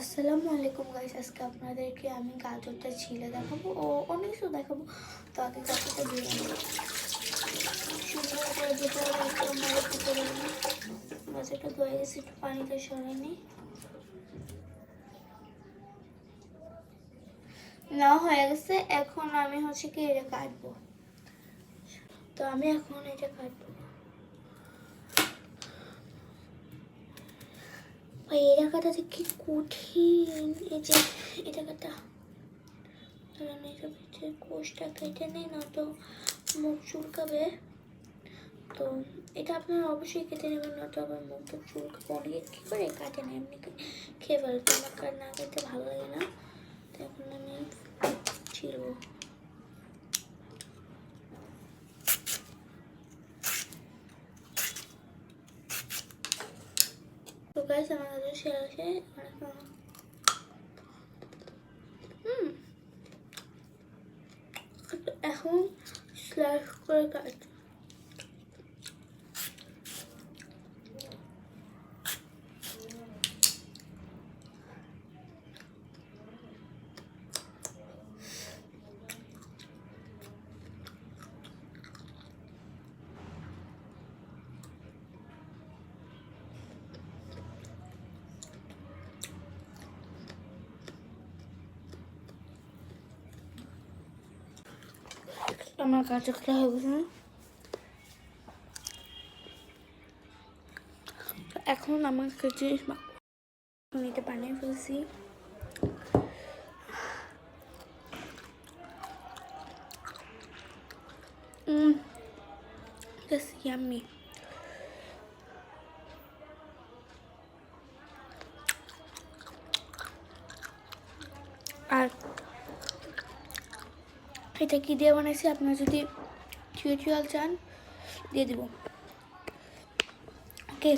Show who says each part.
Speaker 1: আসসালামু আলাইকুম গাইস, আজকে আপনাদেরকে আমি গাজরটা ছিলে দেখাবো ও অনেক কিছু দেখাবো। তো আগে গাজরটা দিয়ে নেবো সুন্দর করে, যেটা একদম ভিতরে গাজরটা ধুয়ে গেছে, একটু পানিতে সরাই নিই। না হয়ে গেছে, এখন আমি হচ্ছে কি এটা কাটবো। তো আমি এখন এটা কাটবো। এটা কাটাতে কি কঠিন, এই যে এটা কাটা কোষটা কেটে নেই, না তো মুখ চুলকাবে। তো এটা আপনারা অবশ্যই কেটে নেবেন, না তো আবার মুখটা চুলকাবে। অনেকে কী করে কাটে না, এমনি খেয়ে ফেলে। তো আমার না খেতে ভালো লাগে না, তো এখন আমি ছিলবো। তো গাইস, আমার কাছে শেষে এখন স্লাইস করে কাট। আমার গাজরটা হয়ে গেছে, এখন আমাকে জিনিস এটা বানিয়ে ফেলছি। That's yummy. আর এটা কি দিয়ে বানাইছি, আপনারা যদি টিউটোরিয়াল চান দিয়ে দিব। ওকে।